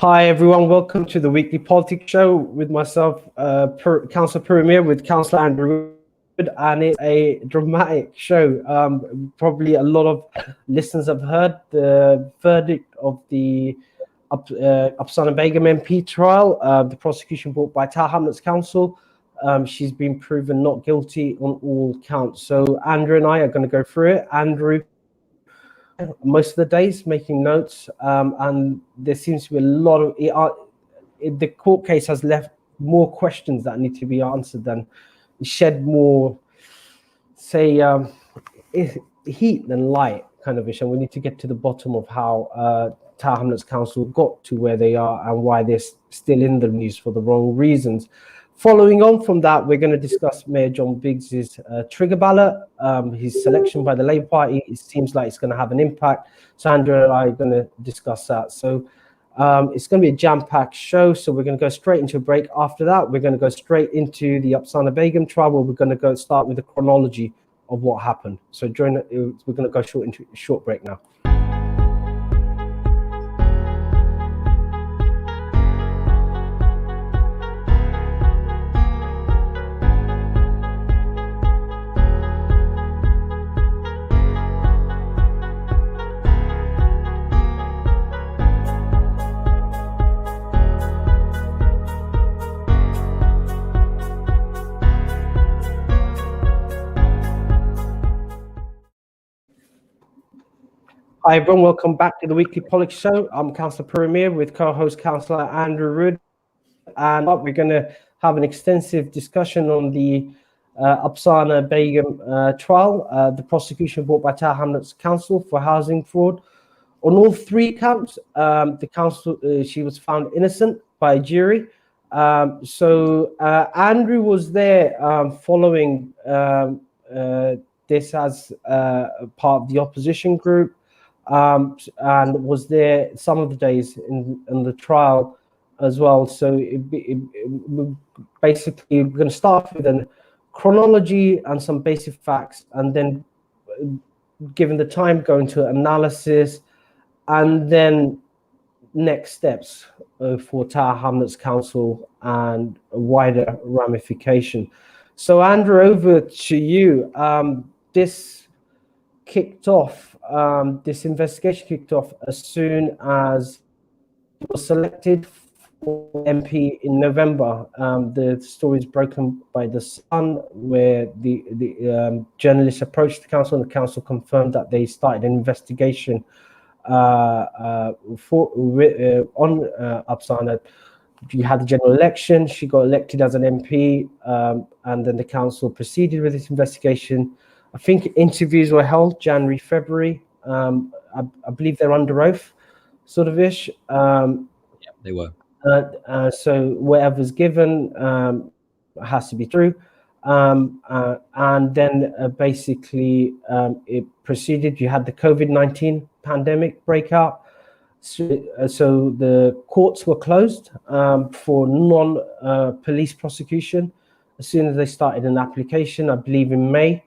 Hi everyone, welcome to the weekly politics show with myself, Councillor Puru with Cllr Andrew Wood, and it's a dramatic show. Probably a lot of listeners have heard the verdict of the Apsana Begum MP trial, the prosecution brought by Tower Hamlets Council. She's been proven not guilty on all counts. So Andrew and I are going to go through it. Andrew, most of the days making notes, and there seems to be a lot of the court case has left more questions that need to be answered than shed more, say, heat than light kind of issue. We need to get to the bottom of how Tower Hamlets Council got to where they are and why they're still in the news for the wrong reasons. Following on from that, we're going to discuss Mayor John Biggs's trigger ballot, his selection by the Labour Party. It seems like it's going to have an impact. So Andrew and I are going to discuss that. So it's going to be a jam-packed show. So we're going to go straight into a break. After that, we're going to go straight into the Apsana Begum trial, where we're going to start with the chronology of what happened. So we're going to go into a short break now. Hi everyone, welcome back to the weekly politics show. I'm Councillor Puru with co-host Councillor Andrew Wood, and we're going to have an extensive discussion on the Apsana Begum trial, the prosecution brought by Tower Hamlets Council for housing fraud. On all three counts, the council she was found innocent by a jury. So Andrew was there following this as part of the opposition group. And was there some of the days in the trial as well. So basically, we're going to start with a chronology and some basic facts, and then, given the time, go into analysis, and then next steps for Tower Hamlets Council and a wider ramification. So Andrew, over to you. This investigation kicked off as soon as he was selected for MP in November. The story is broken by The Sun, where the journalists approached the council, and the council confirmed that they started an investigation on Apsana. You had the general election, she got elected as an MP, and then the council proceeded with this investigation. I think interviews were held January, February. I believe they're under oath, sort of ish. Yeah, they were. So whatever's given has to be true. And then basically it proceeded. You had the COVID-19 pandemic breakout. So the courts were closed for non-police prosecution. As soon as they started an application, I believe in May,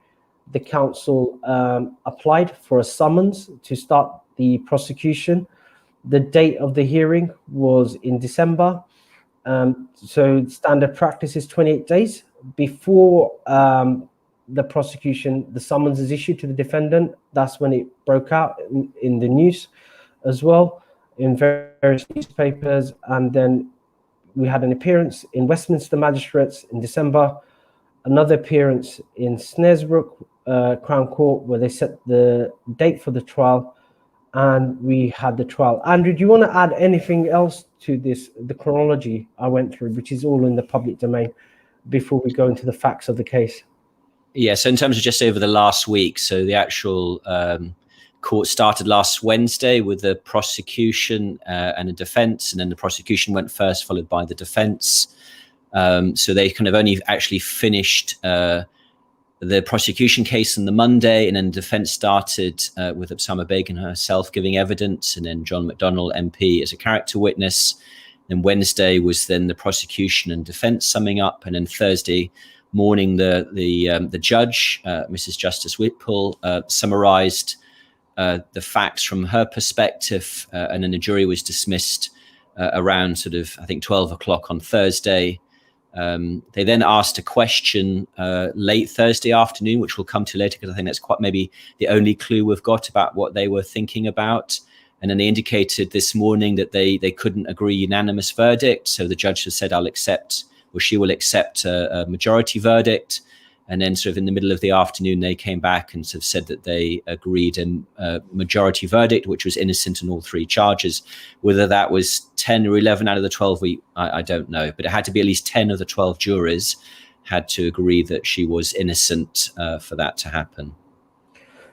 the council applied for a summons to start the prosecution. The date of the hearing was in December. So standard practice is 28 days before the prosecution. The summons is issued to the defendant. That's when it broke out in the news as well, in various newspapers. And then we had an appearance in Westminster Magistrates in December, another appearance in Snaresbrook Crown Court, where they set the date for the trial, and we had the trial. Andrew, do you want to add anything else to this, the chronology I went through, which is all in the public domain, before we go into the facts of the case? Yeah, so in terms of just over the last week, so the actual court started last Wednesday with the prosecution and a defense, and then the prosecution went first, followed by the defense. So they kind of only actually finished the prosecution case on the Monday, and then defense started with Apsana Begum herself giving evidence, and then John McDonnell MP as a character witness. Then Wednesday was then the prosecution and defense summing up, and then Thursday morning the judge, Mrs. Justice Whitpool, summarized the facts from her perspective, and then the jury was dismissed around sort of, I think, 12 o'clock on Thursday. They then asked a question late Thursday afternoon, which we'll come to later, because I think that's quite maybe the only clue we've got about what they were thinking about. And then they indicated this morning that they couldn't agree unanimous verdict. So the judge has said, she will accept a majority verdict. And then sort of in the middle of the afternoon, they came back and sort of said that they agreed a majority verdict, which was innocent on all three charges. Whether that was 10 or 11 out of the 12, I don't know. But it had to be at least 10 of the 12 juries had to agree that she was innocent for that to happen.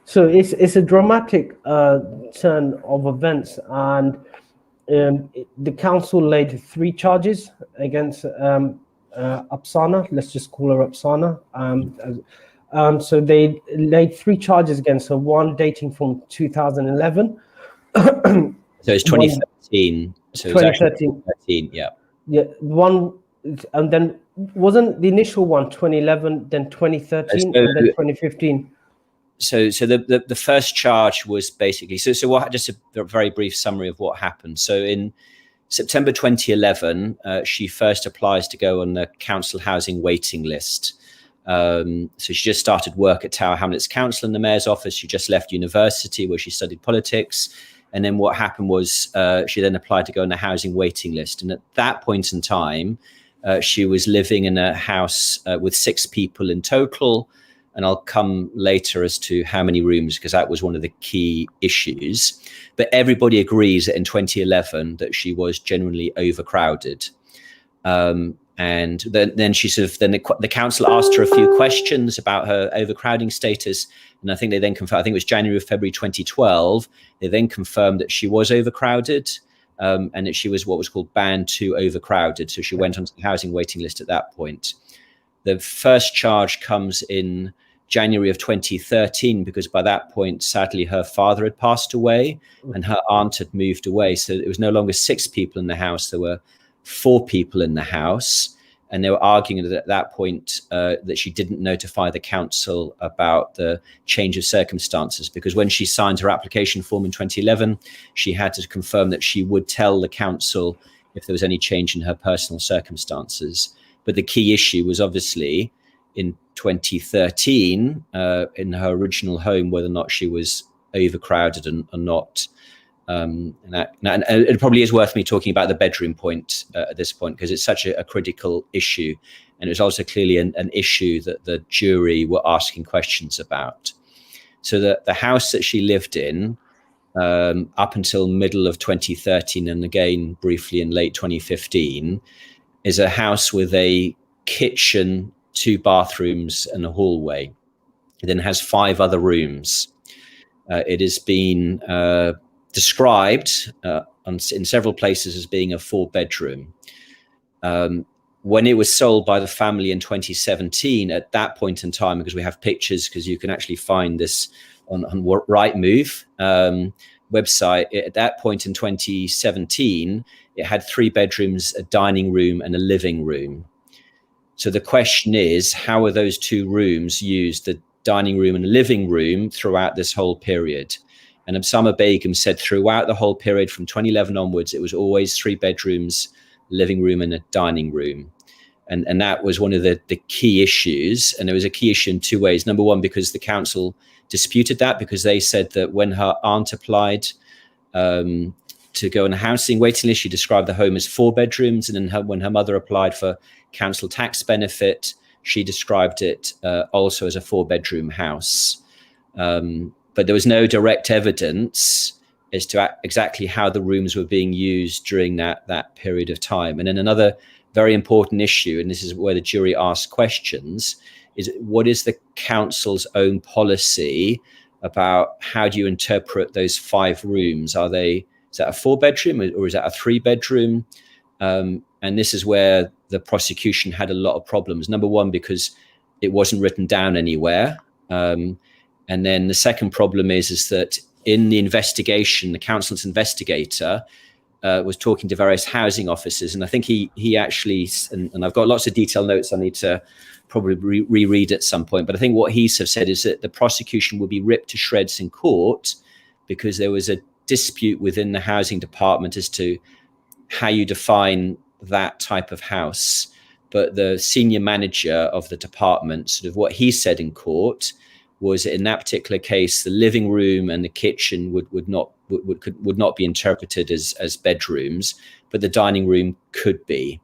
So it's a dramatic turn of events, and the council laid 3 charges against Apsana. Let's just call her Apsana. So they laid 3 charges against her, one dating from 2011. So it's 2013. So 2013. Yeah. Yeah, one, and then wasn't the initial one 2011, then 2013, and then 2015. So the first charge was basically, so what, just a very brief summary of what happened. So in September 2011, she first applies to go on the council housing waiting list. So she just started work at Tower Hamlets Council in the mayor's office. She just left university where she studied politics. And then what happened was she then applied to go on the housing waiting list. And at that point in time, she was living in a house with 6 people in total. And I'll come later as to how many rooms, because that was one of the key issues. But everybody agrees that in 2011 that she was genuinely overcrowded. And then she sort of, the council asked her a few questions about her overcrowding status. And I think they then confirmed, I think it was January or February 2012, they then confirmed that she was overcrowded and that she was what was called band 2 overcrowded. So she went onto the housing waiting list at that point. The first charge comes in January of 2013, because by that point, sadly, her father had passed away and her aunt had moved away. So it was no longer 6 people in the house. There were 4 people in the house. And they were arguing at that point that she didn't notify the council about the change of circumstances, because when she signed her application form in 2011, she had to confirm that she would tell the council if there was any change in her personal circumstances. But the key issue was obviously in 2013, in her original home, whether or not she was overcrowded or not. And it probably is worth me talking about the bedroom point at this point, because it's such a critical issue. And it was also clearly an issue that the jury were asking questions about. So the house that she lived in up until middle of 2013, and again briefly in late 2015, is a house with a kitchen, 2 bathrooms and a hallway. It then has 5 other rooms. It has been described in several places as being a 4-bedroom. When it was sold by the family in 2017, at that point in time, because we have pictures, because you can actually find this on Rightmove website, at that point in 2017, it had 3 bedrooms, a dining room and a living room. So the question is, how are those 2 rooms used, the dining room and the living room, throughout this whole period? And Apsana Begum said throughout the whole period from 2011 onwards, it was always 3 bedrooms, living room and a dining room. And that was one of the key issues. And it was a key issue in 2 ways. Number one, because the council disputed that, because they said that when her aunt applied to go on a housing waiting list, she described the home as 4 bedrooms. And then when her mother applied for council tax benefit, she described it also as a 4-bedroom house. But there was no direct evidence as to exactly how the rooms were being used during that period of time. And then another very important issue, and this is where the jury asked questions, is what is the council's own policy about how do you interpret those 5 rooms? Is that a 4-bedroom or is that a 3-bedroom? And this is where the prosecution had a lot of problems. Number one, because it wasn't written down anywhere. And then the second problem is that in the investigation, the council's investigator was talking to various housing officers. And I think he actually, and I've got lots of detailed notes I need to probably reread at some point. But I think what he said is that the prosecution would be ripped to shreds in court because there was a dispute within the housing department as to how you define that type of house. But the senior manager of the department, sort of what he said in court was, in that particular case, the living room and the kitchen would not be interpreted as bedrooms, but the dining room could be.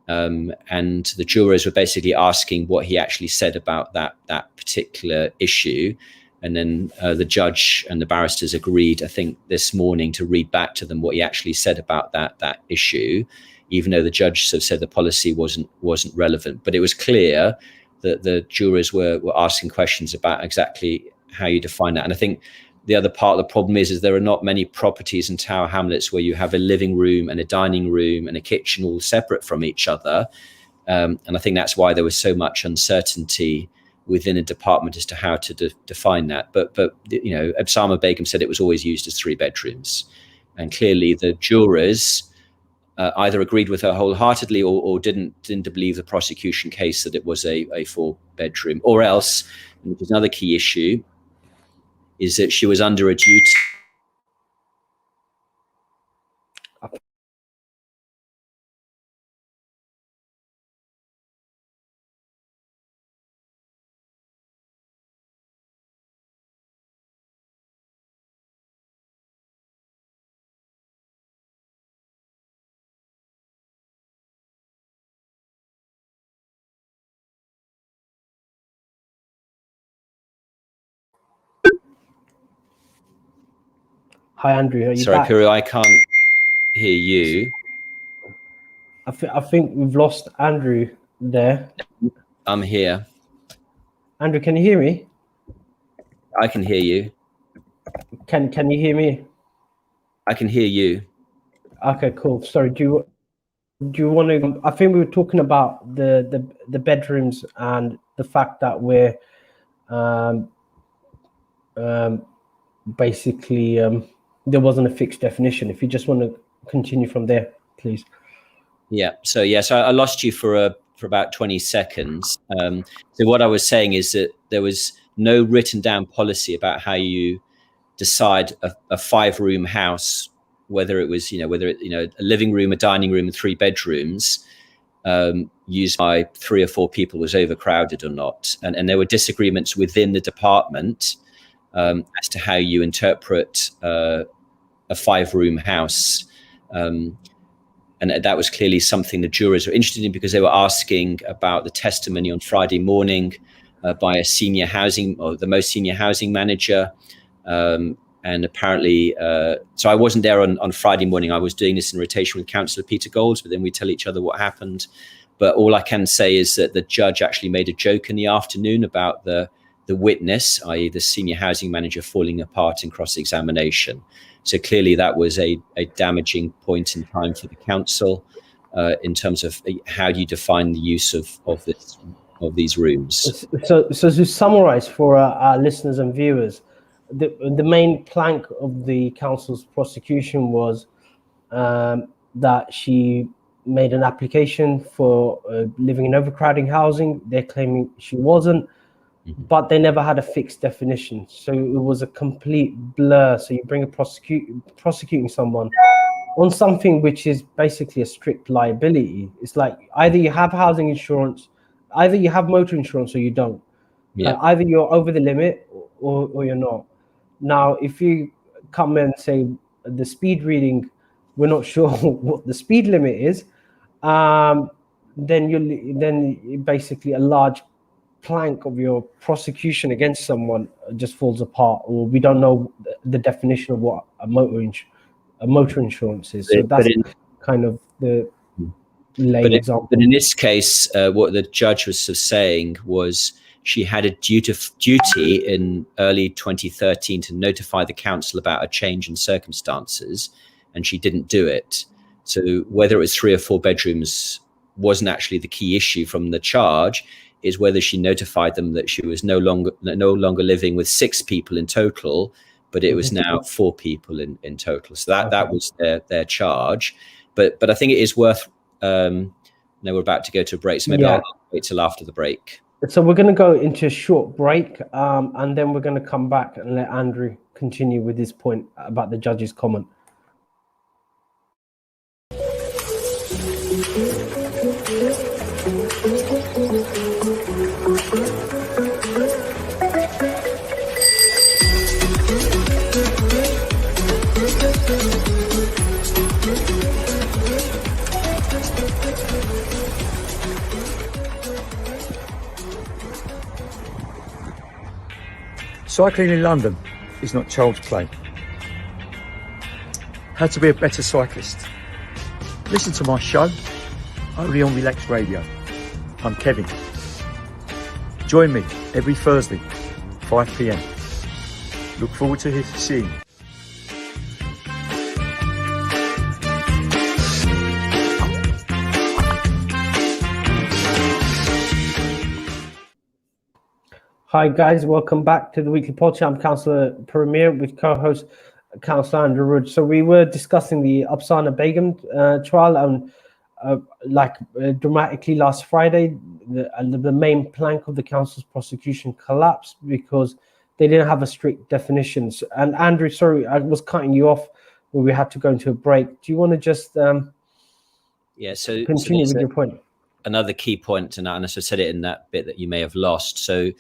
And the jurors were basically asking what he actually said about that particular issue. And then the judge and the barristers agreed, I think, this morning to read back to them what he actually said about that issue, even though the judge sort of said the policy wasn't relevant. But it was clear that the jurors were asking questions about exactly how you define that. And I think the other part of the problem is there are not many properties in Tower Hamlets where you have a living room and a dining room and a kitchen all separate from each other. And I think that's why there was so much uncertainty within a department as to how to define that. But you know, Apsana Begum said it was always used as 3 bedrooms. And clearly the jurors either agreed with her wholeheartedly or didn't believe the prosecution case that it was a 4-bedroom, or else, which is another key issue, is that she was under a duty. Hi, Andrew. Are you Sorry, back? Puru, I can't hear you. I think we've lost Andrew there. I'm here. Andrew, can you hear me? I can hear you. Can you hear me? I can hear you. Okay, cool. Sorry. Do you want to? I think we were talking about the bedrooms and the fact that we're basically there wasn't a fixed definition. If you just want to continue from there, please. Yeah. So yes, I lost you for about 20 seconds. So what I was saying is that there was no written down policy about how you decide a 5-room house, whether it was, a living room, a dining room, and 3 bedrooms used by 3 or 4 people was overcrowded or not. And there were disagreements within the department as to how you interpret a 5-room house. And that was clearly something the jurors were interested in, because they were asking about the testimony on Friday morning by a senior housing, or the most senior housing manager. And apparently, so I wasn't there on Friday morning. I was doing this in rotation with Councillor Peter Golds, but then we tell each other what happened. But all I can say is that the judge actually made a joke in the afternoon about the witness, i.e. the senior housing manager, falling apart in cross-examination. So clearly that was a damaging point in time for the council in terms of how do you define the use of these rooms. So to summarize for our listeners and viewers, the main plank of the council's prosecution was that she made an application for living in overcrowding housing. They're claiming she wasn't, but they never had a fixed definition. So it was a complete blur. So you bring a prosecuting someone on something which is basically a strict liability. It's like either you have housing insurance, either you have motor insurance or you don't. Yeah. Either you're over the limit or you're not. Now, if you come and say the speed reading, we're not sure what the speed limit is, then basically a large plank of your prosecution against someone just falls apart, or we don't know the definition of what a motor insurance is. So that's kind of the lame example. But in this case, what the judge was saying was she had a duty in early 2013 to notify the council about a change in circumstances, and she didn't do it. So whether it was 3 or 4 bedrooms wasn't actually the key issue from the charge, is whether she notified them that she was no longer living with 6 people in total, but it was now 4 people in total. So that was their charge. But I think it is worth. Now we're about to go to a break, so maybe I'll wait till after the break. So we're going to go into a short break, and then we're going to come back and let Andrew continue with his point about the judge's comment. Cycling in London is not child's play. How to be a better cyclist. Listen to my show, only on Relax Radio. I'm Kevin. Join me every Thursday, 5 p.m. Look forward to seeing you. Hi guys, welcome back to the Weekly Pod. I'm Councillor Puru with co-host Cllr Andrew Wood. So we were discussing the Apsana Begum trial, and dramatically last Friday, the main plank of the council's prosecution collapsed because they didn't have a strict definition. And Andrew, sorry, I was cutting you off when we had to go into a break. Do you want to just continue with your point? Another key point, and I said it in that bit that you may have lost. So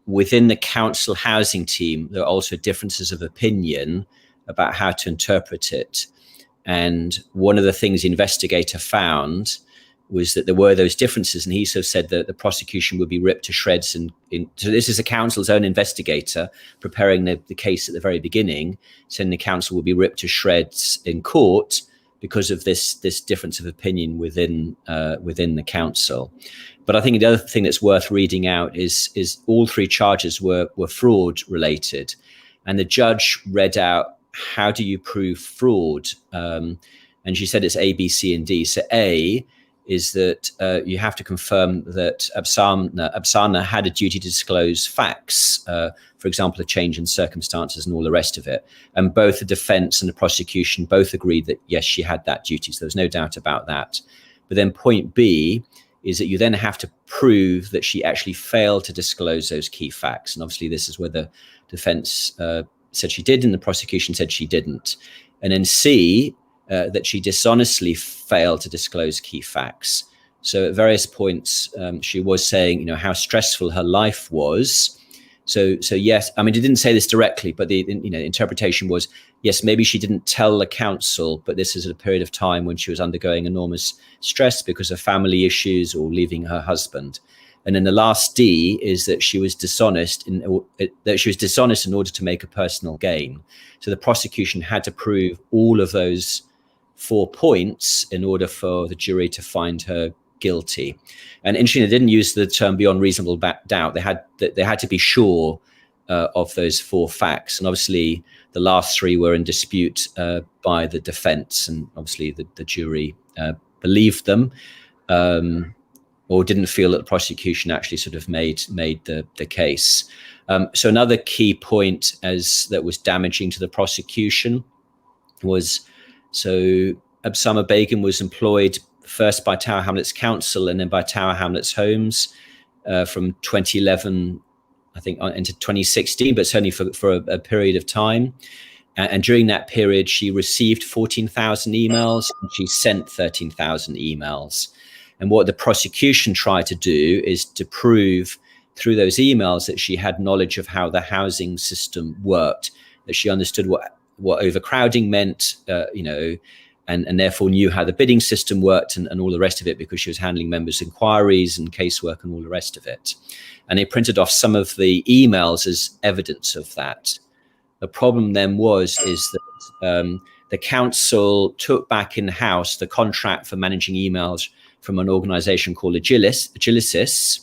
within the council housing team, there are also differences of opinion about how to interpret it. And one of the things the investigator found was that there were those differences, and he sort of said that the prosecution would be ripped to shreds. So this is the council's own investigator preparing the case at the very beginning, saying the council would be ripped to shreds in court because of this difference of opinion within the council. But I think the other thing that's worth reading out is all three charges were fraud related, and the judge read out, how do you prove fraud? And she said it's A, B, C, and D. So A is that you have to confirm that Apsana had a duty to disclose facts, for example, a change in circumstances and all the rest of it. And both the defense and the prosecution both agreed that, yes, she had that duty. So there's no doubt about that. But then point B is that you then have to prove that she actually failed to disclose those key facts. And obviously this is where the defense said she did and the prosecution said she didn't. And then C, that she dishonestly failed to disclose key facts. So at various points, she was saying, how stressful her life was. So yes, I mean, it didn't say this directly, but the interpretation was, yes, maybe she didn't tell the council, but this is at a period of time when she was undergoing enormous stress because of family issues or leaving her husband. And then the last D is that she was dishonest in order to make a personal gain. So the prosecution had to prove all of those 4 points in order for the jury to find her guilty. And interestingly, they didn't use the term beyond reasonable doubt. They had to be sure of those 4 facts. And obviously, the last 3 were in dispute by the defense, and obviously the jury believed them. Or didn't feel that the prosecution actually sort of made the case. So another key point that was damaging to the prosecution was, so Apsana Begum was employed first by Tower Hamlets Council and then by Tower Hamlets Homes from 2011, I think, into 2016, but certainly for a period of time. And during that period, she received 14,000 emails and she sent 13,000 emails. And what the prosecution tried to do is to prove through those emails that she had knowledge of how the housing system worked, that she understood what overcrowding meant, and therefore knew how the bidding system worked and all the rest of it, because she was handling members' inquiries and casework and all the rest of it. And they printed off some of the emails as evidence of that. The problem then is that the council took back in-house the contract for managing emails from an organization called Agilicis,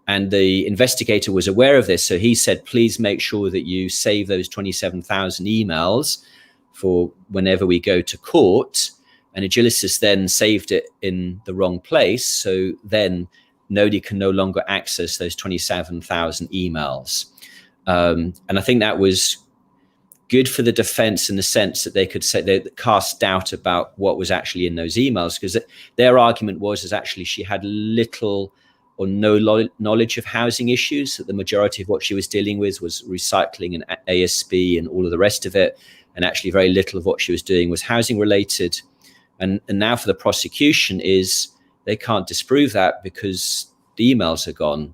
and the investigator was aware of this. So he said, please make sure that you save those 27,000 emails for whenever we go to court. And Agilicis then saved it in the wrong place. So then nobody can no longer access those 27,000 emails. And I think that was good for the defense in the sense that they could say they cast doubt about what was actually in those emails, because their argument was actually she had little or no knowledge of housing issues, that the majority of what she was dealing with was recycling and ASB and all of the rest of it, and actually very little of what she was doing was housing related. And now for the prosecution is they can't disprove that because the emails are gone.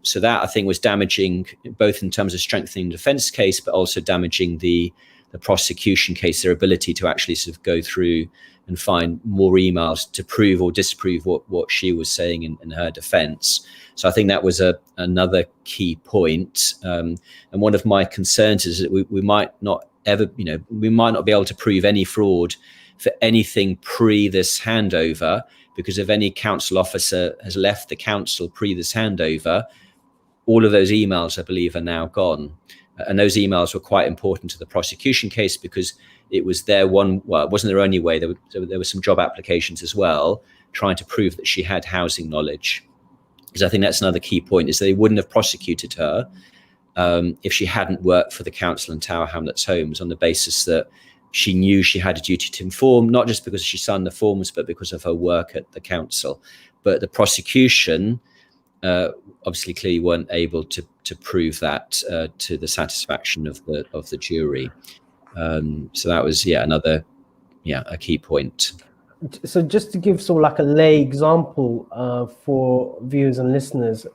So that, I think, was damaging, both in terms of strengthening the defense case, but also damaging the the prosecution case, their ability to actually sort of go through and find more emails to prove or disprove what she was saying in her defense. So I think that was another key point. And one of my concerns is that we might not ever, we might not be able to prove any fraud for anything pre this handover, because if any council officer has left the council pre this handover, all of those emails, I believe, are now gone. And those emails were quite important to the prosecution case, because it was their one, well, it wasn't their only way. There were some job applications as well, trying to prove that she had housing knowledge. Because I think that's another key point, is they wouldn't have prosecuted her if she hadn't worked for the council and Tower Hamlets Homes on the basis that she knew she had a duty to inform, not just because she signed the forms, but because of her work at the council. But the prosecution obviously clearly weren't able to prove that to the satisfaction of the jury. So that was a key point. So just to give sort of like a lay example for viewers and listeners,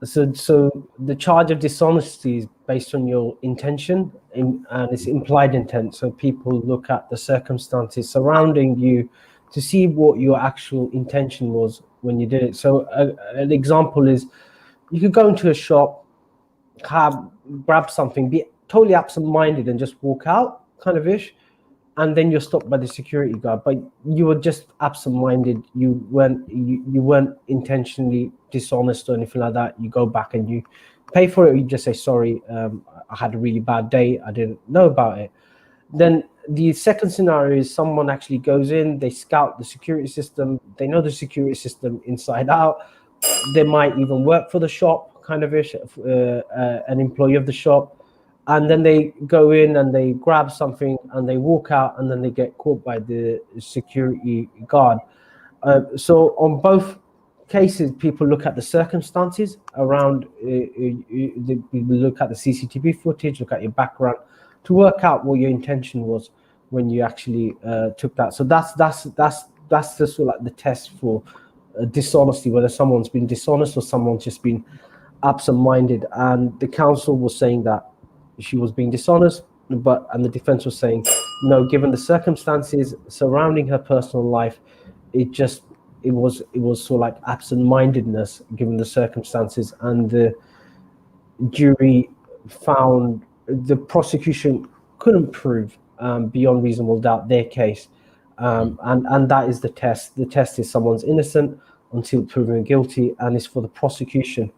so the charge of dishonesty is based on your intention, and it's implied intent. So people look at the circumstances surrounding you to see what your actual intention was when you did it. So an example is, you could go into a shop, grab something, be totally absent-minded and just walk out, kind of ish, and then you're stopped by the security guard. But you were just absent-minded. You weren't intentionally dishonest or anything like that. You go back and you pay for it, or you just say, sorry, I had a really bad day, I didn't know about it. Then the second scenario is someone actually goes in, they scout the security system, they know the security system inside out, they might even work for the shop, kind of ish, an employee of the shop, and then they go in and they grab something and they walk out, and then they get caught by the security guard. So on both cases, people look at the circumstances around, they look at the CCTV footage, look at your background, to work out what your intention was when you actually took that. So that's the sort of like the test for dishonesty, whether someone's been dishonest or someone's just been absent-minded. And the council was saying that she was being dishonest, and the defense was saying no, given the circumstances surrounding her personal life, it was sort of like absent-mindedness given the circumstances. And the jury found the prosecution couldn't prove beyond reasonable doubt their case, and that is the test. The test is someone's innocent until proven guilty, and it's for the prosecution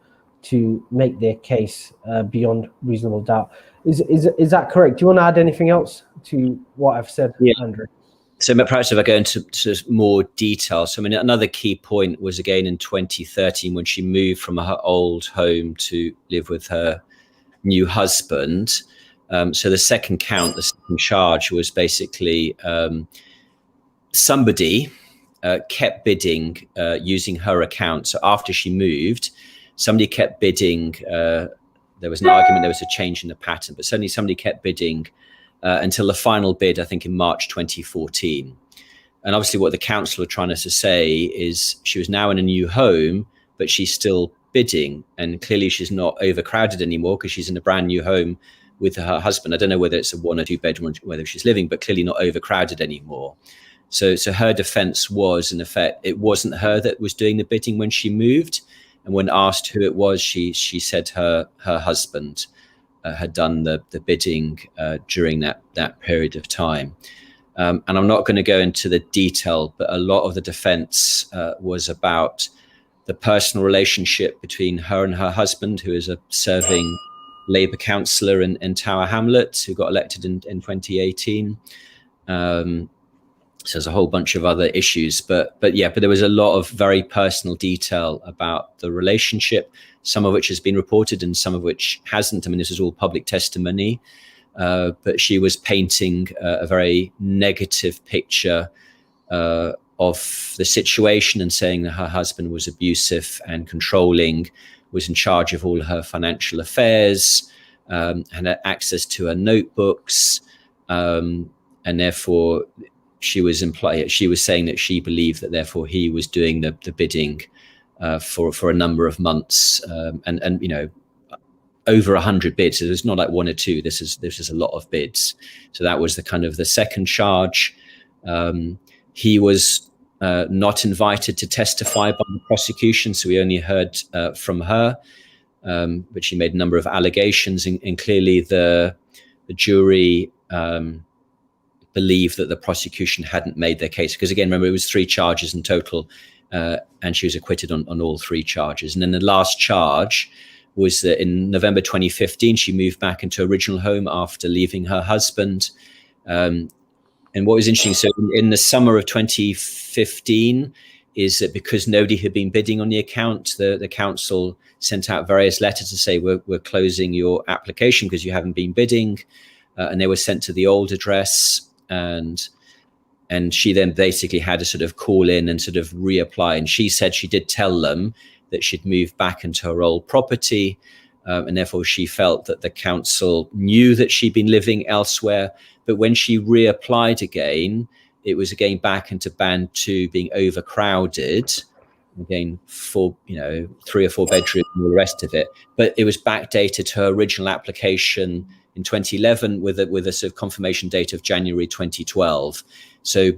to make their case beyond reasonable doubt. Is that correct? Do you want to add anything else to what I've said, Andrew? So perhaps if I go into more detail. So I mean, another key point was again in 2013 when she moved from her old home to live with her new husband. So the second count, the second charge, was basically somebody kept bidding using her account. So after she moved, somebody kept bidding. There was an argument, there was a change in the pattern, but certainly somebody kept bidding until the final bid, I think in March 2014. And obviously what the council were trying to say is she was now in a new home, but she's still bidding. And clearly she's not overcrowded anymore because she's in a brand new home with her husband. I don't know whether it's a 1 or 2 bedroom, whether she's living, but clearly not overcrowded anymore. So her defense was, in effect, it wasn't her that was doing the bidding when she moved. And when asked who it was, she said her husband had done the bidding during that period of time. And I'm not going to go into the detail, but a lot of the defense was about the personal relationship between her and her husband, who is a serving Labour councillor in Tower Hamlets, who got elected in 2018. So there's a whole bunch of other issues, but there was a lot of very personal detail about the relationship, some of which has been reported and some of which hasn't. I mean, this is all public testimony, but she was painting a very negative picture of the situation and saying that her husband was abusive and controlling, was in charge of all her financial affairs, had access to her notebooks, and therefore she was saying that she believed that therefore he was doing the bidding for a number of months. And over 100 bids. So it's not like one or two. This is a lot of bids. So that was the kind of the second charge. He was not invited to testify by the prosecution, so we only heard from her, but she made a number of allegations, and clearly the jury believed that the prosecution hadn't made their case, because again, remember, it was 3 charges in total, and she was acquitted on all 3 charges. And then the last charge was that in November 2015, she moved back into her original home after leaving her husband. And what was interesting, so in the summer of 2015, is that because nobody had been bidding on the account, the council sent out various letters to say, we're closing your application because you haven't been bidding. And they were sent to the old address. And she then basically had to sort of call in and sort of reapply. And she said she did tell them that she'd moved back into her old property. And therefore she felt that the council knew that she'd been living elsewhere. But when she reapplied again, it was again back into band 2, being overcrowded. Again, 3 or 4 bedrooms and all the rest of it. But it was backdated to her original application in 2011 with a sort of confirmation date of January 2012. So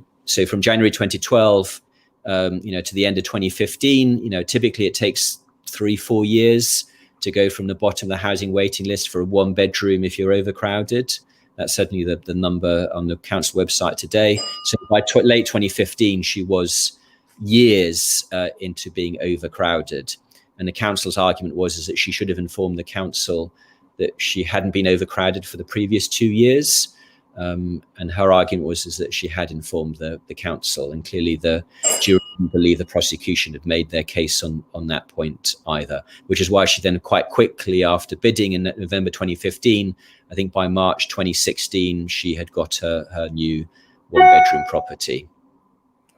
from January 2012, to the end of 2015, typically it takes 3-4 years to go from the bottom of the housing waiting list for a 1-bedroom if you're overcrowded. That's certainly the number on the council website today. So by late 2015, she was years into being overcrowded. And the council's argument was that she should have informed the council that she hadn't been overcrowded for the previous 2 years. And her argument was that she had informed the council, and clearly the jury didn't believe the prosecution had made their case on that point either, which is why she then quite quickly after bidding in November 2015, I think by March 2016, she had got her new 1-bedroom property.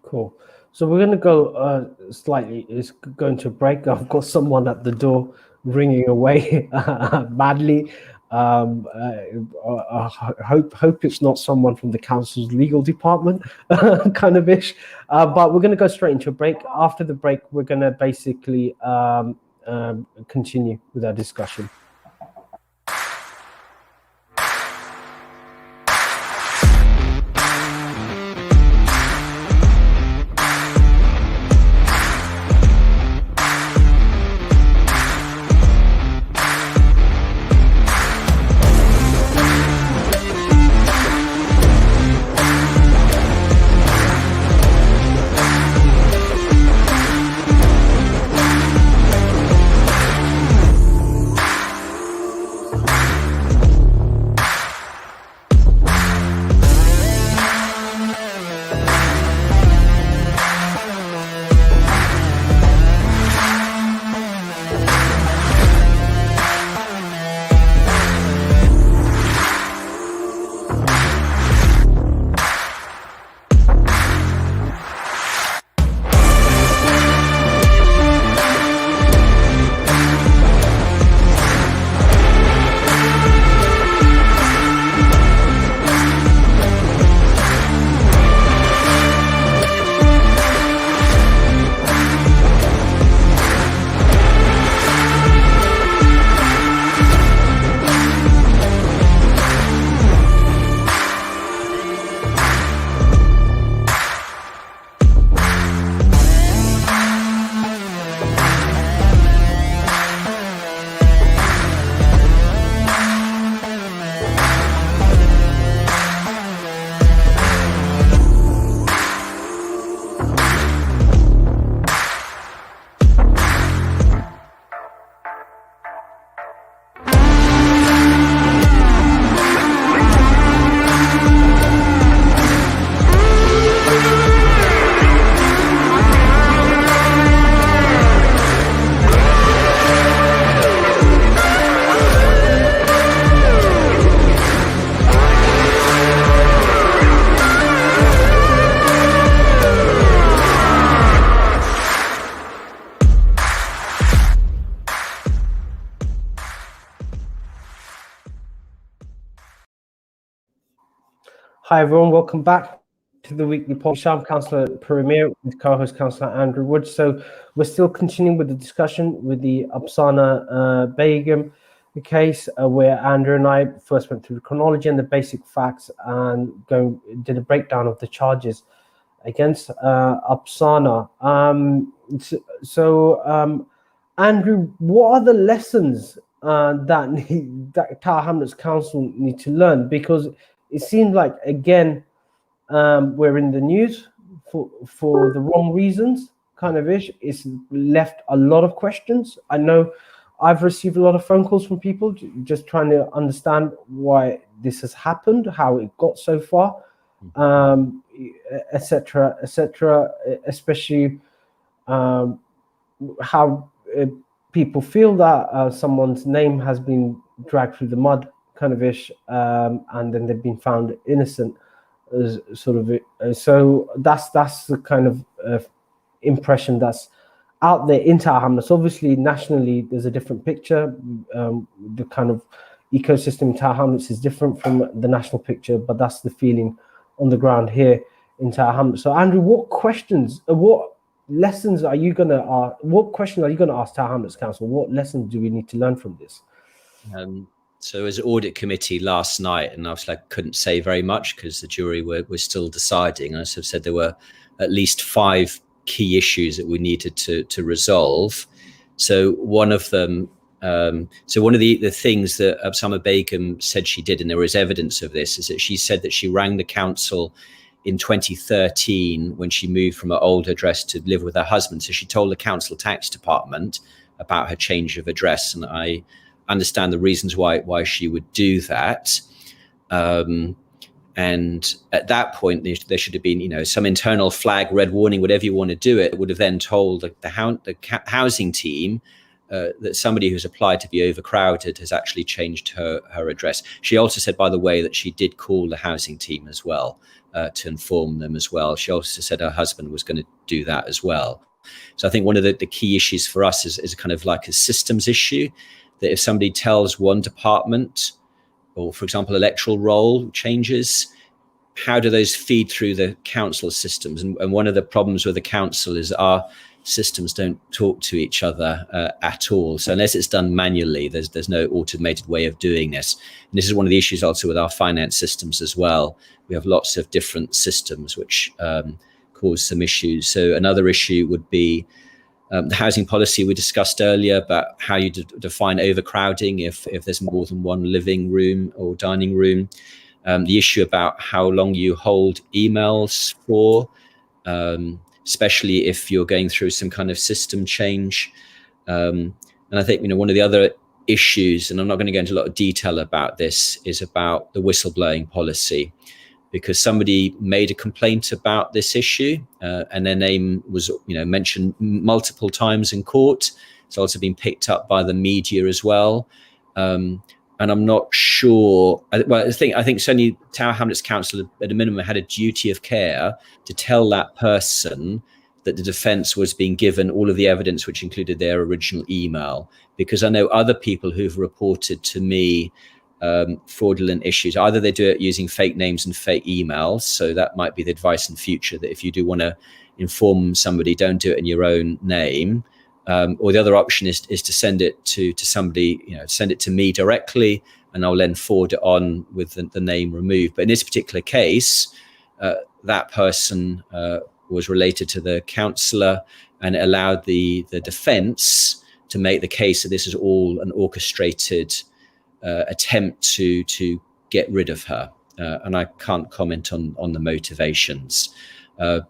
Cool. So we're going to go it's going to break. I've got someone at the door ringing away badly. I hope it's not someone from the council's legal department, kind of ish. But we're going to go straight into a break. After the break, we're going to basically continue with our discussion. Hi everyone, welcome back to the weekly podcast. I'm Councillor Puru with co-host Councillor Andrew Wood. So we're still continuing with the discussion with the Apsana Begum case where Andrew and I first went through the chronology and the basic facts and did a breakdown of the charges against Apsana. Andrew, what are the lessons that Tower Hamlets Council need to learn? Because it seems like, again, we're in the news for the wrong reasons, kind of ish. It's left a lot of questions. I know I've received a lot of phone calls from people just trying to understand why this has happened, how it got so far, etc., especially how people feel that someone's name has been dragged through the mud, kind of ish, and then they've been found innocent, sort of. So that's the kind of impression that's out there in Tower Hamlets. Obviously, nationally, there's a different picture. The kind of ecosystem in Tower Hamlets is different from the national picture, but that's the feeling on the ground here in Tower Hamlets. So, Andrew, what lessons are you going to ask? What questions are you going to ask Tower Hamlets Council? What lessons do we need to learn from this? So as an audit committee last night, and I was like, couldn't say very much because the jury were still deciding. And as I've said, there were at least 5 key issues that we needed to resolve. So one of them, one of the things that Apsana Begum said she did, and there is evidence of this, is that she said that she rang the council in 2013 when she moved from her old address to live with her husband. So she told the council tax department about her change of address, and I understand the reasons why she would do that. And at that point, there should have been, some internal flag, red warning, whatever you want to do it would have then told the housing team that somebody who's applied to be overcrowded has actually changed her address. She also said, by the way, that she did call the housing team as well to inform them as well. She also said her husband was going to do that as well. So I think one of the key issues for us is kind of like a systems issue, that if somebody tells one department, or for example, electoral roll changes, how do those feed through the council systems? And one of the problems with the council is our systems don't talk to each other at all. So unless it's done manually, there's no automated way of doing this. And this is one of the issues also with our finance systems as well. We have lots of different systems which cause some issues. So another issue would be the housing policy we discussed earlier about how you define overcrowding if there's more than one living room or dining room. The issue about how long you hold emails for, especially if you're going through some kind of system change. And I think, one of the other issues, and I'm not going to go into a lot of detail about this, is about the whistleblowing policy, because somebody made a complaint about this issue and their name was, mentioned multiple times in court. It's also been picked up by the media as well. And I'm not sure. I think certainly Tower Hamlets Council at a minimum had a duty of care to tell that person that the defence was being given all of the evidence, which included their original email. Because I know other people who've reported to me fraudulent issues. Either they do it using fake names and fake emails. So that might be the advice in future, that if you do want to inform somebody, don't do it in your own name. Or the other option is to send it to somebody, send it to me directly, and I'll then forward it on with the name removed. But in this particular case, that person was related to the councillor, and it allowed the defence to make the case that this is all an orchestrated attempt to get rid of her. And I can't comment on the motivations. But,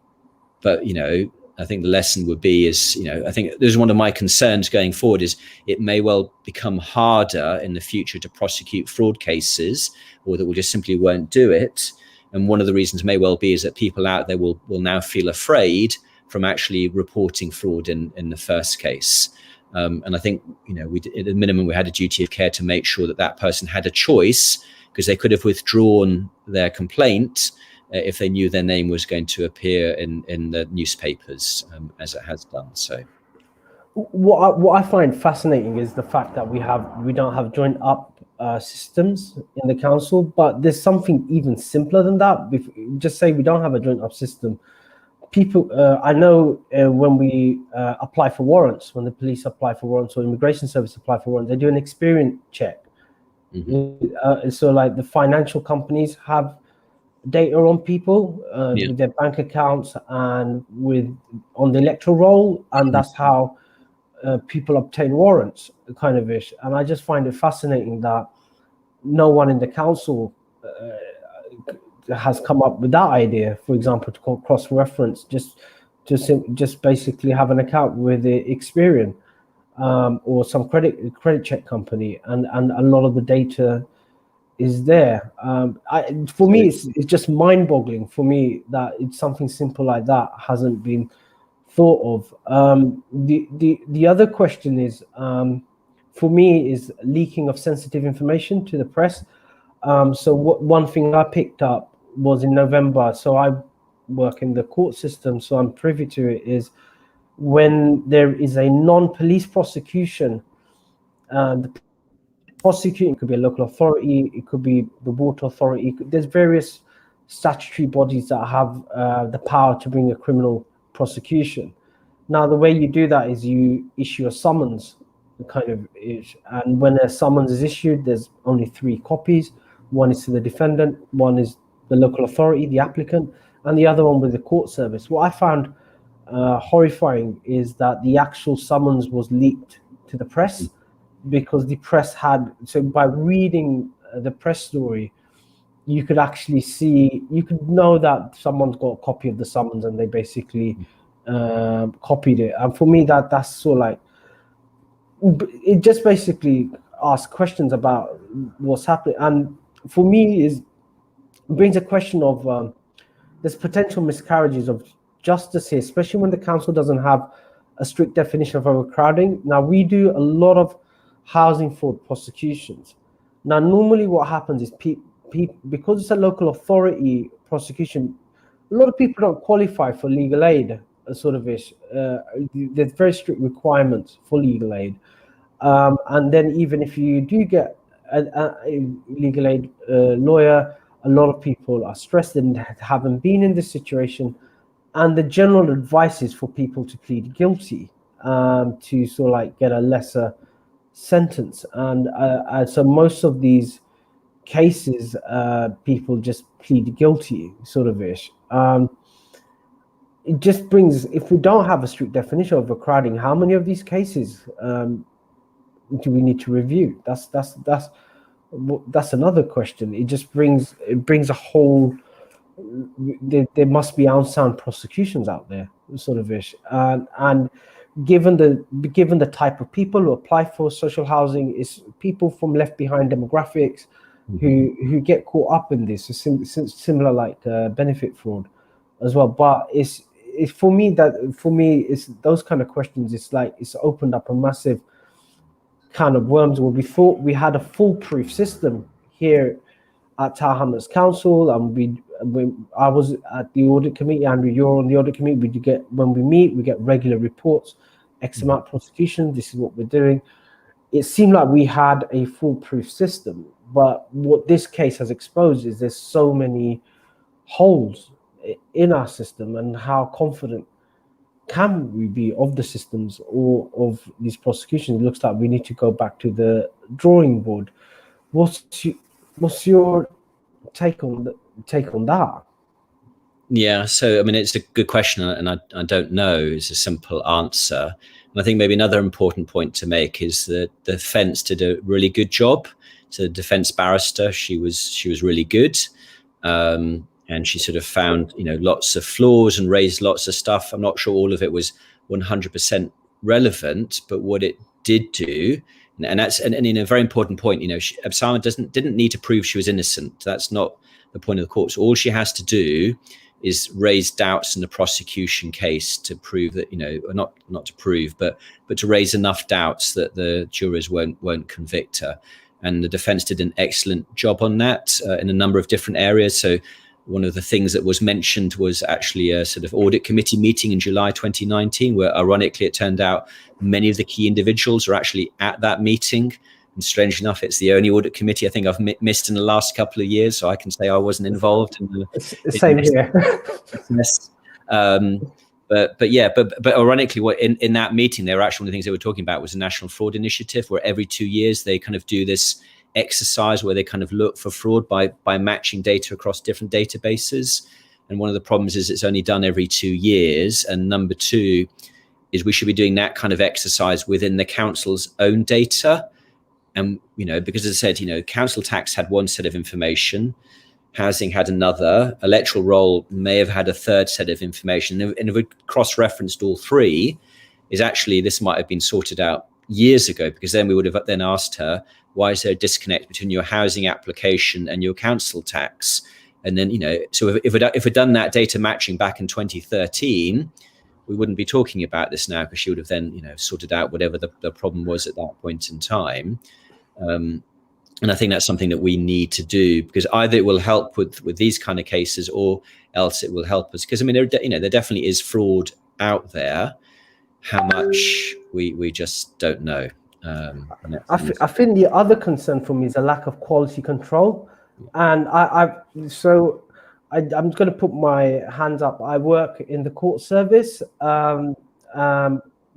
I think the lesson would be I think there's one of my concerns going forward is it may well become harder in the future to prosecute fraud cases, or that we just simply won't do it. And one of the reasons may well be is that people out there will now feel afraid from actually reporting fraud in the first case. And I think, at a minimum, we had a duty of care to make sure that person had a choice, because they could have withdrawn their complaint if they knew their name was going to appear in the newspapers, as it has done. So what I find fascinating is the fact that we don't have joined up systems in the council, but there's something even simpler than that. Just say we don't have a joint up system. people, I know when we apply for warrants, when the police apply for warrants or immigration service apply for warrants, they do an experience check. So like the financial companies have data on people with their bank accounts and on the electoral roll, and that's how people obtain warrants, kind of ish. And I just find it fascinating that no one in the council has come up with that idea, for example, to cross-reference, just basically have an account with the Experian or some credit check company, and a lot of the data is there. For me, it's just mind-boggling for me that it's something simple like that hasn't been thought of. The other question is, for me, is leaking of sensitive information to the press. So one thing I picked up was in November. So I work in the court system, so I'm privy to it. Is when there is a non-police prosecution, the prosecuting could be a local authority, it could be the water authority. There's various statutory bodies that have the power to bring a criminal prosecution. Now, the way you do that is you issue a summons, kind of, and when a summons is issued, there's only 3 copies. One is to the defendant, one is the local authority, the applicant, and the other one with the court service. What I found horrifying is that the actual summons was leaked to the press, because the press had, so by reading the press story, you could actually see, you could know that someone's got a copy of the summons and they basically copied it. And for me, that's sort of like, it just basically asks questions about what's happening. And for me, it brings a question of there's potential miscarriages of justice here, especially when the council doesn't have a strict definition of overcrowding. Now, we do a lot of housing fraud prosecutions. Now, normally what happens is because it's a local authority prosecution, a lot of people don't qualify for legal aid, sort of ish. There's very strict requirements for legal aid. And then even if you do get a legal aid lawyer, a lot of people are stressed and haven't been in this situation. And the general advice is for people to plead guilty, to sort of like get a lesser sentence. And so most of these cases, people just plead guilty, sort of ish. It just brings, if we don't have a strict definition of overcrowding, how many of these cases do we need to review? That's another question. It just brings a whole. There must be unsound prosecutions out there, sort of ish. And given the type of people who apply for social housing, is people from left behind demographics who get caught up in this. It's similar like benefit fraud as well. But it's for me it's those kind of questions. It's like it's opened up a massive kind of worms. Where we thought we had a foolproof system here at Tower Hamlets Council, and I was at the audit committee. Andrew, you're on the audit committee. When we meet, we get regular reports, X amount of prosecution. This is what we're doing. It seemed like we had a foolproof system, but what this case has exposed is there's so many holes in our system, and how confident can we be of the systems or of these prosecutions? It looks like we need to go back to the drawing board. What's your take on that? Yeah, so I mean, it's a good question, and I don't know is a simple answer. And I think maybe another important point to make is that the defence did a really good job. So the defence barrister, she was really good, and she sort of found lots of flaws and raised lots of stuff. I'm not sure all of it was 100% relevant, but what it did do. And that's in a very important point, Apsana didn't need to prove she was innocent. That's not the point of the courts. All she has to do is raise doubts in the prosecution case to prove that, not to prove, but to raise enough doubts that the jurors won't convict her. And the defense did an excellent job on that in a number of different areas. So one of the things that was mentioned was actually a sort of audit committee meeting in July 2019, where ironically it turned out many of the key individuals are actually at that meeting. And strangely enough, it's the only audit committee I think I've missed in the last couple of years. So I can say I wasn't involved in the same here. But ironically, what in that meeting, one of the things they were talking about was a national fraud initiative, where every 2 years they kind of do this exercise where they kind of look for fraud by matching data across different databases. And one of the problems is it's only done every 2 years. And number two is we should be doing that kind of exercise within the council's own data. And, because as I said, council tax had one set of information, housing had another, electoral roll may have had a third set of information. And if we cross-referenced all three, this might have been sorted out years ago, because then we would have then asked her, why is there a disconnect between your housing application and your council tax? And then, so if we'd done that data matching back in 2013, we wouldn't be talking about this now, because she would have then, sorted out whatever the problem was at that point in time. And I think that's something that we need to do, because either it will help with these kind of cases, or else it will help us. Because there definitely is fraud out there. How much we just don't know. I think the other concern for me is a lack of quality control, and I'm going to put my hands up. I work in the court service.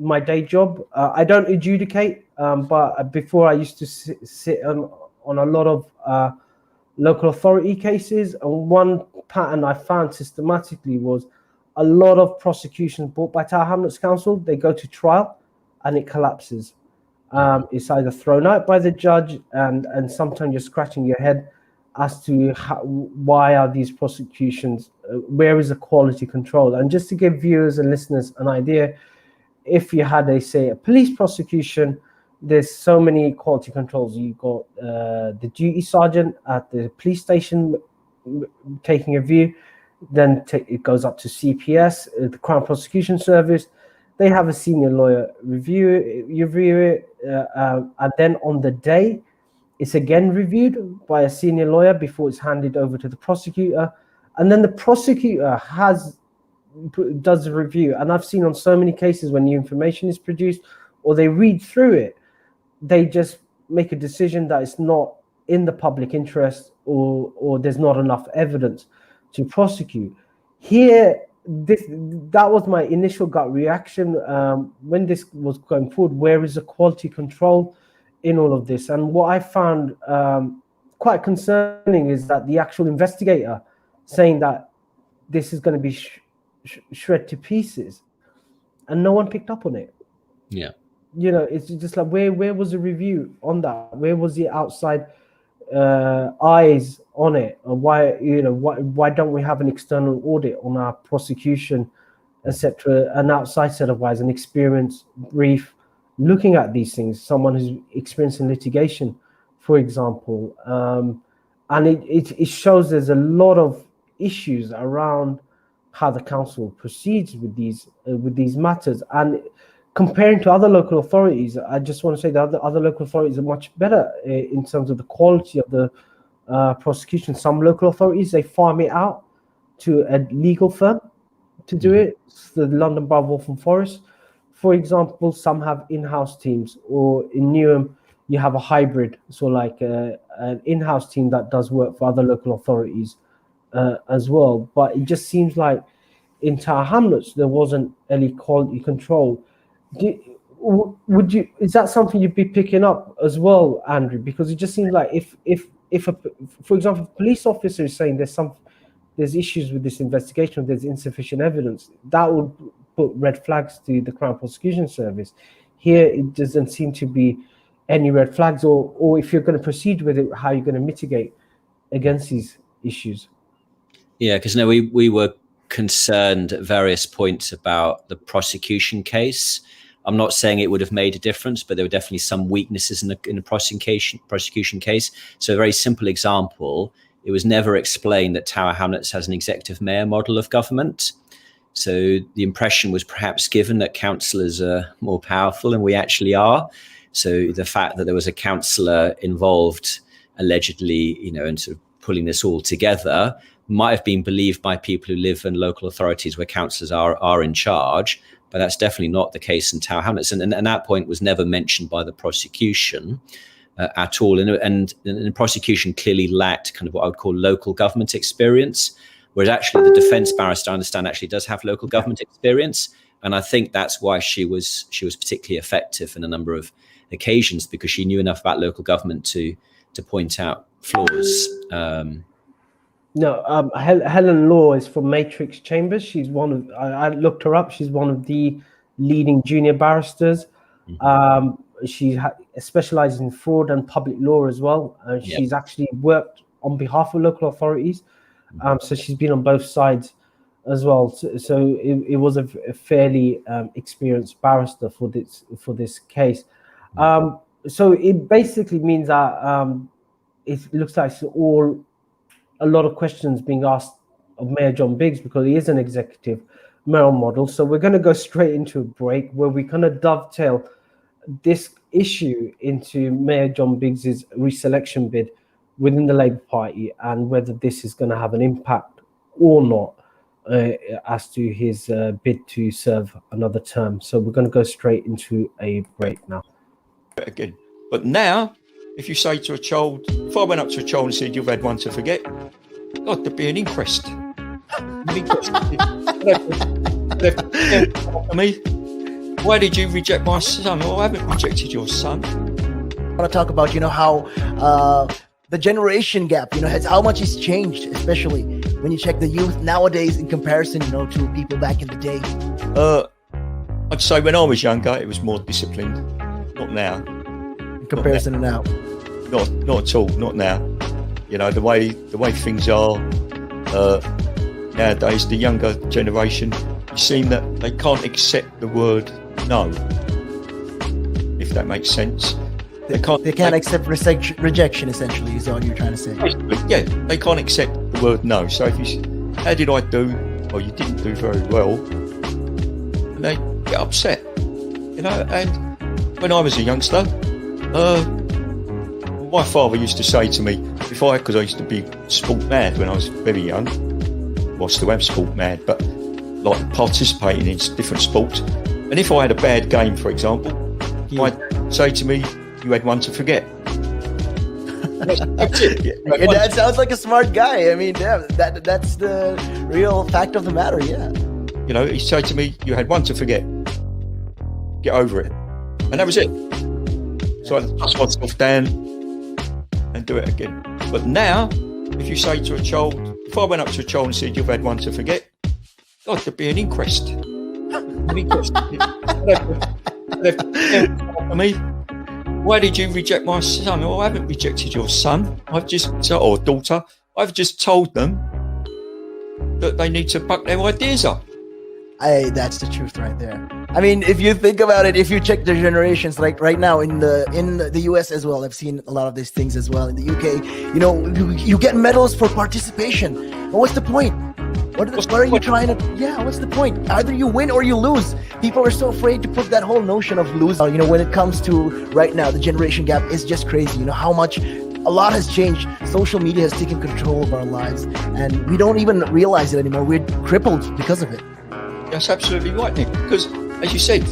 My day job, I don't adjudicate, but before I used to sit on a lot of local authority cases, and one pattern I found systematically was a lot of prosecutions brought by Tower Hamlets Council, they go to trial and it collapses. It's either thrown out by the judge, and sometimes you're scratching your head as to why are these prosecutions, where is the quality control? And just to give viewers and listeners an idea, if you had a police prosecution, there's so many quality controls. You've got the duty sergeant at the police station taking a view, then it goes up to CPS, the Crown Prosecution Service. They have a senior lawyer review it, and then on the day, it's again reviewed by a senior lawyer before it's handed over to the prosecutor, and then the prosecutor does the review. And I've seen on so many cases when new information is produced or they read through it, they just make a decision that it's not in the public interest, or there's not enough evidence to prosecute. Here, that was my initial gut reaction when this was going forward. Where is the quality control in all of this? And what I found quite concerning is that the actual investigator saying that this is going to be shred to pieces, and no one picked up on it. Yeah, it's just like, where was the review on that? Where was the outside eyes on it? And why don't we have an external audit on our prosecution, etc., an outside set of eyes, an experienced brief looking at these things, someone who's experienced in litigation, for example. And it shows there's a lot of issues around how the council proceeds with these matters. And comparing to other local authorities, I just want to say that other local authorities are much better in terms of the quality of the prosecution. Some local authorities, they farm it out to a legal firm to do it. So the London Borough of Waltham Forest, for example, some have in-house teams, or in Newham, you have a hybrid, so like an in-house team that does work for other local authorities as well. But it just seems like in Tower Hamlets, there wasn't any quality control. Is that something you'd be picking up as well, Andrew? Because it just seems like if for example, a police officer is saying there's issues with this investigation, there's insufficient evidence, that would put red flags to the Crown Prosecution Service. Here, it doesn't seem to be any red flags, or if you're going to proceed with it, how you're going to mitigate against these issues. Yeah, because we were concerned at various points about the prosecution case. I'm not saying it would have made a difference, but there were definitely some weaknesses in the prosecution case. So a very simple example, it was never explained that Tower Hamlets has an executive mayor model of government. So the impression was perhaps given that councillors are more powerful than we actually are. So the fact that there was a councillor involved allegedly, in sort of pulling this all together might have been believed by people who live in local authorities where councillors are in charge, but that's definitely not the case in Tower Hamlets. And that point was never mentioned by the prosecution at all. And the prosecution clearly lacked kind of what I would call local government experience, whereas actually the defence barrister, I understand, actually does have local government experience, and I think that's why she was particularly effective in a number of occasions, because she knew enough about local government to point out flaws. Helen Law is from Matrix Chambers. She's one of, I looked her up. She's one of the leading junior barristers. She specializes in fraud and public law as well. She's actually worked on behalf of local authorities. So she's been on both sides as well. So it was a fairly experienced barrister for this case. So it basically means that it looks like it's a lot of questions being asked of Mayor John Biggs, because he is an executive mayoral model. So we're going to go straight into a break where we kind of dovetail this issue into Mayor John Biggs's reselection bid within the Labour Party, and whether this is going to have an impact or not as to his bid to serve another term. So we're going to go straight into a break now. Again, but now, if you say to a child, if I went up to a child and said, "You've had one to forget," God, there'd be an inquest. Why did you reject my son? Well, I haven't rejected your son. I want to talk about, how the generation gap, how much it's changed, especially when you check the youth nowadays in comparison, to people back in the day. I'd say when I was younger, it was more disciplined. Not now. In comparison to now. Not at all. Not now. The way things are nowadays, the younger generation, you seem that they can't accept the word no. If that makes sense. They can't accept rejection, essentially, is all you're trying to say. Yeah, they can't accept the word no. So if you, how did I do? Or you didn't do very well, and they get upset. And when I was a youngster, my father used to say to me, because I used to be sport mad when I was very young. Well, I still am sport mad, but like participating in different sports. And if I had a bad game, for example, I'd say to me, "You had one to forget." That's it. That sounds like a smart guy. I mean, yeah, that's the real fact of the matter. Yeah. He'd say to me, "You had one to forget. Get over it," and that was it. So I dust myself down and do it again. But now, if you say to a child, if I went up to a child and said, "You've had one to forget," God, there'd be an inquest. Why did you reject my son? Well, I haven't rejected your son. Or daughter. I've just told them that they need to buck their ideas up. That's the truth right there. I mean, if you think about it, if you check the generations, like right now in the US as well, I've seen a lot of these things as well. In the UK, you get medals for participation. But what's the point? What are you trying to? Yeah, what's the point? Either you win or you lose. People are so afraid to put that whole notion of losing. When it comes to right now, the generation gap is just crazy. How much a lot has changed. Social media has taken control of our lives, and we don't even realize it anymore. We're crippled because of it. That's absolutely right, Nick. Because, as you said,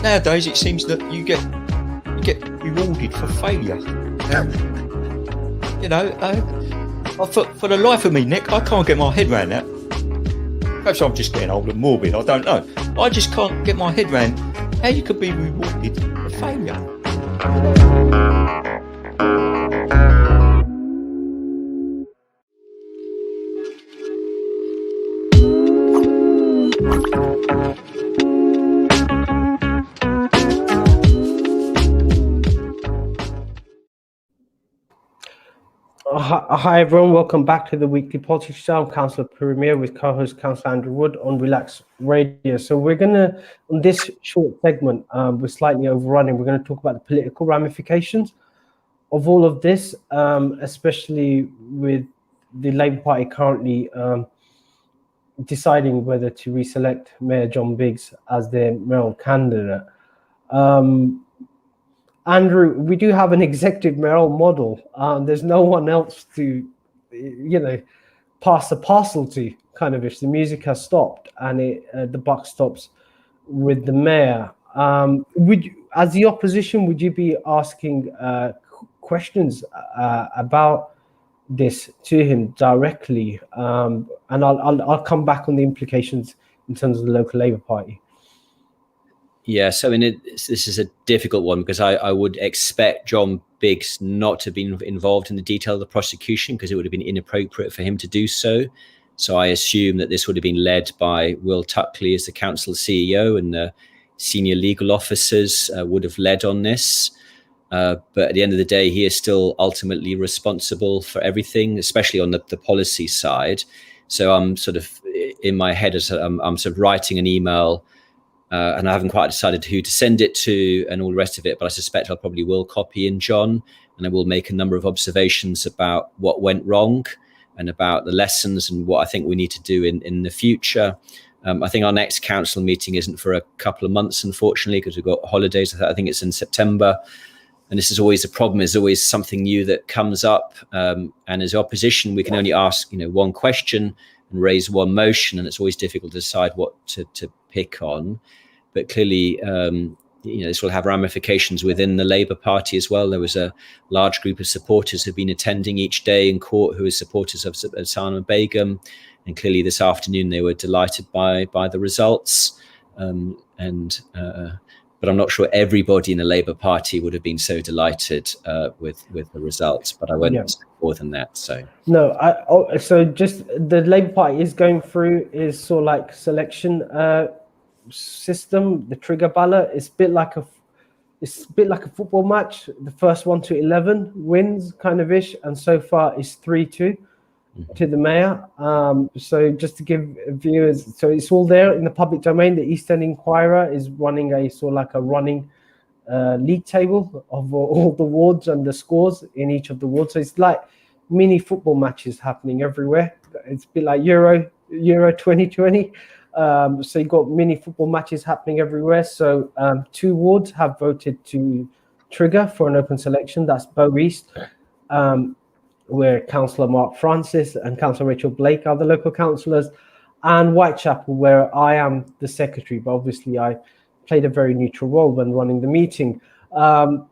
nowadays it seems that you get rewarded for failure. For the life of me, Nick, I can't get my head around that. Perhaps I'm just getting old and morbid. I don't know. I just can't get my head around how you could be rewarded for failure. Hi everyone, welcome back to the weekly politics show. I'm Councillor Puru with co-host Cllr Andrew Wood on Relax Radio. So we're gonna, on this short segment, we're slightly overrunning. We're going to talk about the political ramifications of all of this, especially with the Labour Party currently deciding whether to reselect Mayor John Biggs as their mayoral candidate. Andrew, we do have an executive mayoral model. There's no one else to, pass the parcel to, kind of, if the music has stopped and the buck stops with the mayor. As the opposition, would you be asking questions about this to him directly, and I'll come back on the implications in terms of the local Labour Party. Yeah, so this is a difficult one, because I would expect John Biggs not to have been involved in the detail of the prosecution, because it would have been inappropriate for him to do so. So I assume that this would have been led by Will Tuckley as the council CEO, and the senior legal officers would have led on this. But at the end of the day, he is still ultimately responsible for everything, especially on the policy side. So I'm sort of in my head as I'm sort of writing an email, and I haven't quite decided who to send it to and all the rest of it, but I suspect I probably will copy in John, and I will make a number of observations about what went wrong and about the lessons and what I think we need to do in the future. I think our next council meeting isn't for a couple of months, unfortunately, because we've got holidays. I think it's in September. And this is always a problem. There's always something new that comes up. And as opposition, we can only ask, one question and raise one motion. And it's always difficult to decide what to pick on. But clearly, this will have ramifications within the Labour Party as well. There was a large group of supporters who've been attending each day in court who are supporters of Apsana Begum. And clearly this afternoon they were delighted by the results. But I'm not sure everybody in the Labour Party would have been so delighted with the results. But I won't say more than that. So no, so just the Labour Party is going through is sort of like selection system. The trigger ballot is a bit like a football match. The first 1 to 11 wins, kind of ish, and so far it's 3-2 to the mayor. So just to give viewers, so it's all there in the public domain. The East End Inquirer is running a sort of like a running league table of all the wards and the scores in each of the wards. So it's like mini football matches happening everywhere. It's a bit like Euro 2020. So you've got mini football matches happening everywhere. So 2 wards have voted to trigger for an open selection. That's Bow East, where Councillor Mark Francis and Councillor Rachel Blake are the local councillors, and Whitechapel, where I am the secretary, but obviously I played a very neutral role when running the meeting. But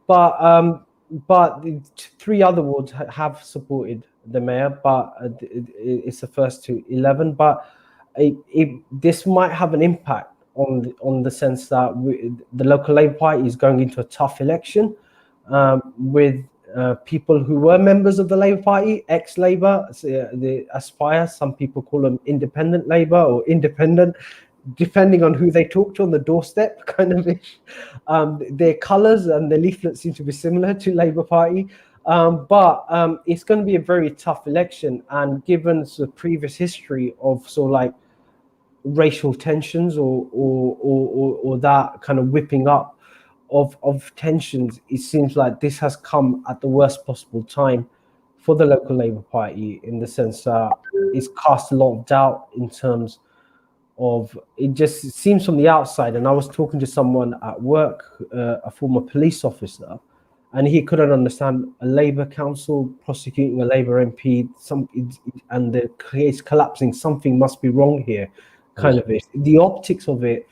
3 other wards have supported the mayor, but it's the first to 11. But this might have an impact on the sense that the local Labour Party is going into a tough election with people who were members of the Labour Party, ex-Labour, the Aspire. Some people call them independent Labour or independent, depending on who they talk to on the doorstep, kind of ish. Their colours and their leaflets seem to be similar to Labour Party. But it's going to be a very tough election, and given the previous history of sort of like racial tensions or that kind of whipping up of tensions, it seems like this has come at the worst possible time for the local Labour Party, in the sense that it's cast a lot of doubt in terms of, it just seems from the outside. And I was talking to someone at work, a former police officer, and he couldn't understand a Labour council prosecuting a Labour MP, and the case collapsing. Something must be wrong here, kind of it. The optics of it,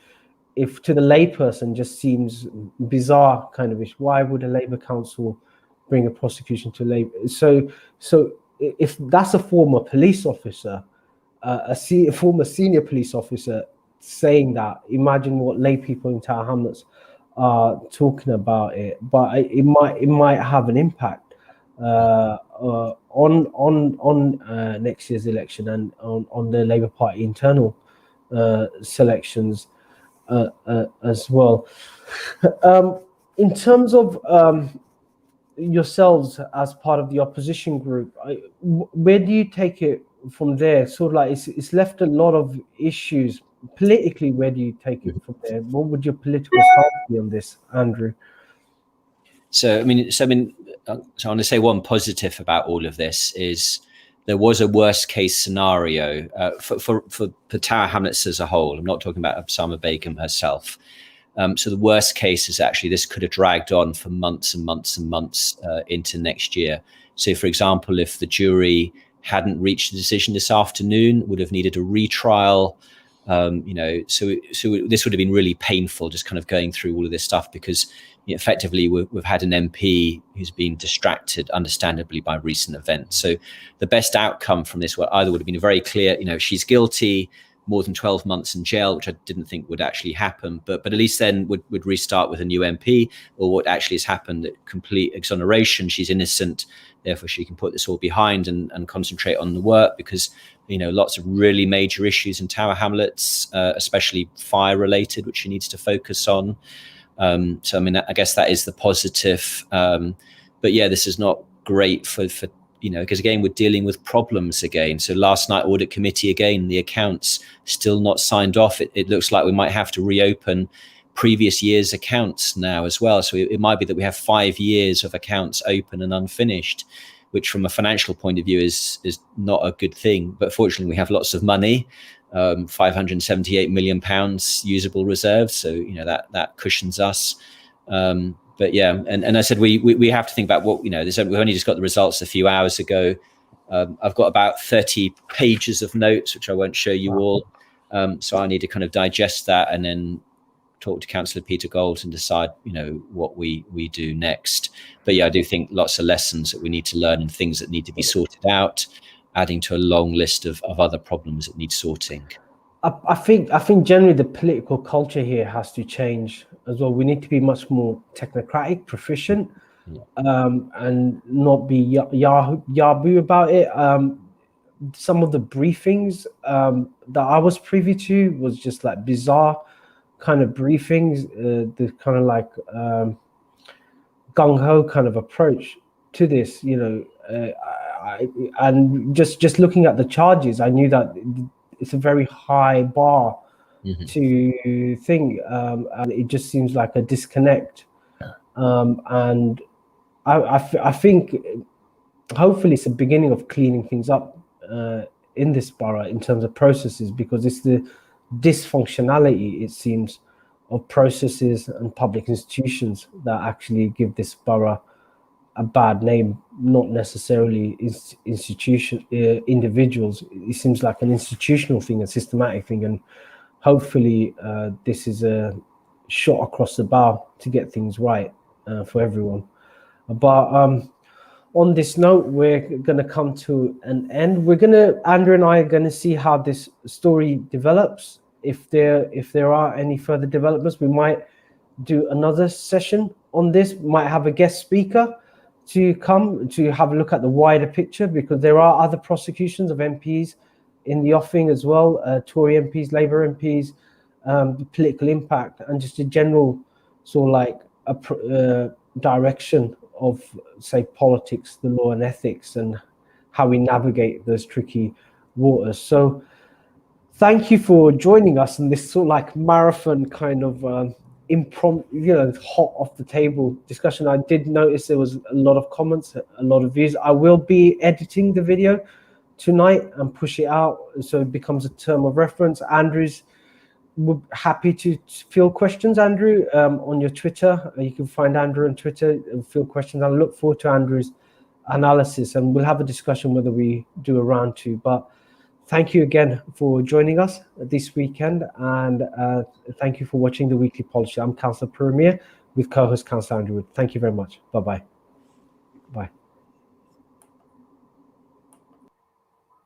if to the layperson, just seems bizarre, kind of ish. Why would a Labour council bring a prosecution to Labour? So if that's a former police officer, former senior police officer saying that, imagine what lay people in Tower Hamlets are talking about it. But it might have an impact on next year's election and on the Labour Party internal selections as well. In terms of yourselves as part of the opposition group, where do you take it from there? Sort of like it's left a lot of issues politically. Where do you take it from there? What would your political stance be on this, Andrew? So I want to say one positive about all of this is there was a worst case scenario for Tower Hamlets as a whole. I'm not talking about Apsana Begum herself. So the worst case is actually this could have dragged on for months and months and months into next year. So, for example, if the jury hadn't reached a decision this afternoon, would have needed a retrial So this would have been really painful, just kind of going through all of this stuff, because effectively we've had an MP who's been distracted, understandably, by recent events. So the best outcome from this either would have been very clear, she's guilty, more than 12 months in jail, which I didn't think would actually happen, but at least then would restart with a new MP, or what actually has happened, complete exoneration, she's innocent, therefore she can put this all behind and concentrate on the work, because lots of really major issues in Tower Hamlets, especially fire related, which she needs to focus on. So I guess that is the positive, but yeah, this is not great for because again, we're dealing with problems again. So last night, audit committee, again, the accounts still not signed off. It looks like we might have to reopen previous year's accounts now as well. So it might be that we have 5 years of accounts open and unfinished, which from a financial point of view is not a good thing. But fortunately, we have lots of money, £578 million usable reserves. So, that cushions us. But yeah, and I said we have to think about what we've only just got the results a few hours ago. I've got about 30 pages of notes, which I won't show you all. So I need to kind of digest that and then talk to Councillor Peter Gold and decide, what we do next. But yeah, I do think lots of lessons that we need to learn and things that need to be sorted out, adding to a long list of other problems that need sorting. I think generally the political culture here has to change as well. We need to be much more technocratic, proficient, and not be yahoo about it. Some of the briefings that I was privy to was just like bizarre kind of briefings, the kind of like gung-ho kind of approach to this, and just looking at the charges, I knew that it's a very high bar to think, and it just seems like a disconnect. And I think hopefully it's a beginning of cleaning things up in this borough in terms of processes, because it's the dysfunctionality, it seems, of processes and public institutions that actually give this borough a bad name, not necessarily individuals. It seems like an institutional thing, a systematic thing, and hopefully this is a shot across the bow to get things right for everyone. But on this note, we're going to come to an end. Andrew and I are going to see how this story develops. If there are any further developments, we might do another session on this. We might have a guest speaker to come to have a look at the wider picture, because there are other prosecutions of MPs in the offing as well, Tory MPs, Labour MPs, the political impact, and just a general sort of like a direction of, say, politics, the law and ethics, and how we navigate those tricky waters. So thank you for joining us in this sort of like marathon kind of impromptu, hot off the table discussion. I did notice there was a lot of comments, a lot of views. I will be editing the video tonight and push it out so it becomes a term of reference. Andrew's happy to field questions, Andrew, on your Twitter. You can find Andrew on Twitter and field questions. I look forward to Andrew's analysis, and we'll have a discussion whether we do a round 2. But thank you again for joining us this weekend, and thank you for watching the Weekly Policy. I'm Councillor Puru with co-host Councillor Andrew Wood. Thank you very much. Bye-bye. Bye.